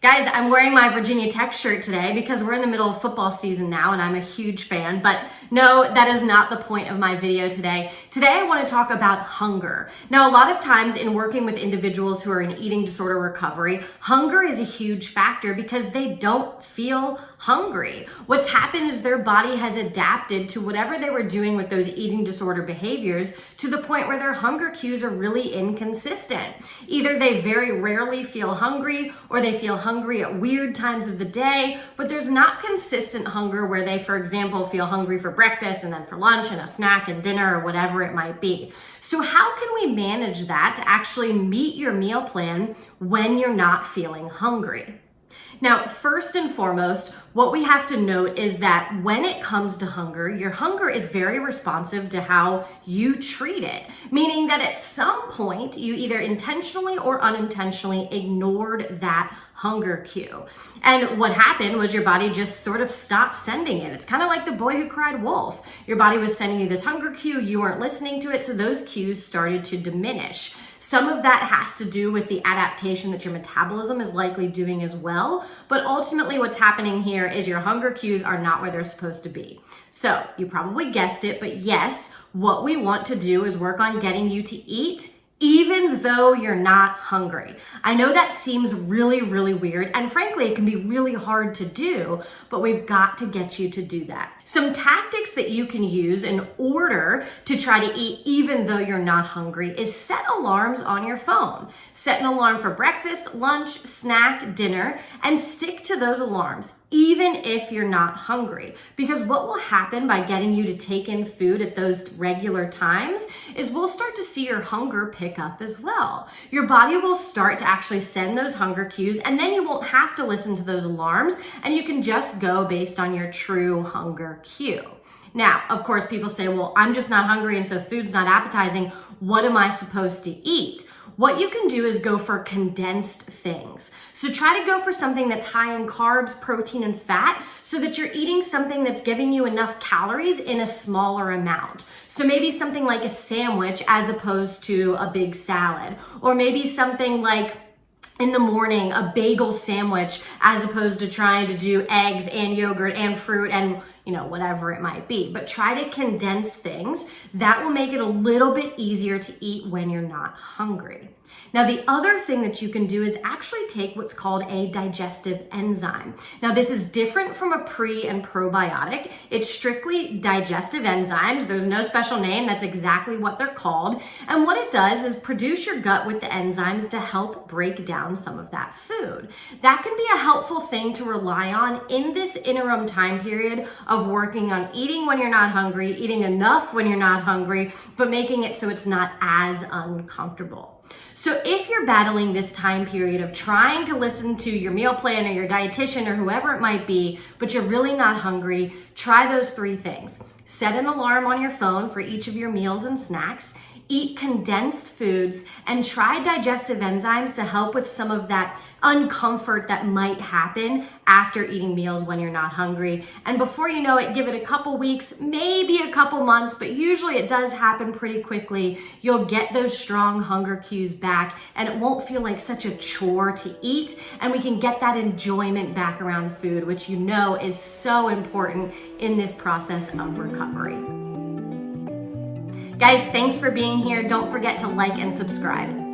Guys, I'm wearing my Virginia Tech shirt today because we're in the middle of football season now and I'm a huge fan, but no, that is not the point of my video today. Today I want to talk about hunger. Now, a lot of times in working with individuals who are in eating disorder recovery, hunger is a huge factor because they don't feel hungry. What's happened is their body has adapted to whatever they were doing with those eating disorder behaviors to the point where their hunger cues are really inconsistent. Either they very rarely feel hungry or they feel hungry at weird times of the day, but there's not consistent hunger where they, for example, feel hungry for breakfast and then for lunch and a snack and dinner or whatever it might be. So how can we manage that to actually meet your meal plan when you're not feeling hungry? Now, first and foremost, what we have to note is that when it comes to hunger, your hunger is very responsive to how you treat it, meaning that at some point you either intentionally or unintentionally ignored that hunger cue. And what happened was your body just sort of stopped sending it. It's kind of like the boy who cried wolf. Your body was sending you this hunger cue, you weren't listening to it, so those cues started to diminish. Some of that has to do with the adaptation that your metabolism is likely doing as well, but ultimately what's happening here is your hunger cues are not where they're supposed to be. So you probably guessed it, but yes, what we want to do is work on getting you to eat even though you're not hungry. I know that seems really, really weird, and frankly, it can be really hard to do, but we've got to get you to do that. Some tactics that you can use in order to try to eat even though you're not hungry is set alarms on your phone. Set an alarm for breakfast, lunch, snack, dinner, and stick to those alarms, even if you're not hungry. Because what will happen by getting you to take in food at those regular times is we'll start to see your hunger pick up as well. Your body will start to actually send those hunger cues, and then you won't have to listen to those alarms, and you can just go based on your true hunger cue. Now, of course, people say, well, I'm just not hungry, and so food's not appetizing. What am I supposed to eat? What you can do is go for condensed things. So try to go for something that's high in carbs, protein, and fat so that you're eating something that's giving you enough calories in a smaller amount. So maybe something like a sandwich as opposed to a big salad, or maybe something like in the morning, a bagel sandwich as opposed to trying to do eggs and yogurt and fruit and whatever it might be. But try to condense things. That will make it a little bit easier to eat when you're not hungry. Now, the other thing that you can do is actually take what's called a digestive enzyme. Now, this is different from a pre and probiotic. It's strictly digestive enzymes. There's no special name. That's exactly what they're called. And what it does is produce your gut with the enzymes to help break down some of that food. That can be a helpful thing to rely on in this interim time period of working on eating when you're not hungry, eating enough when you're not hungry, but making it so it's not as uncomfortable. So if you're battling this time period of trying to listen to your meal plan or your dietitian or whoever it might be, but you're really not hungry, try those 3 things. Set an alarm on your phone for each of your meals and snacks. Eat condensed foods and try digestive enzymes to help with some of that uncomfort that might happen after eating meals when you're not hungry. And before you know it, give it a couple weeks, maybe a couple months, but usually it does happen pretty quickly. You'll get those strong hunger cues back and it won't feel like such a chore to eat, and we can get that enjoyment back around food, which is so important in this process of recovery. Guys, thanks for being here. Don't forget to like and subscribe.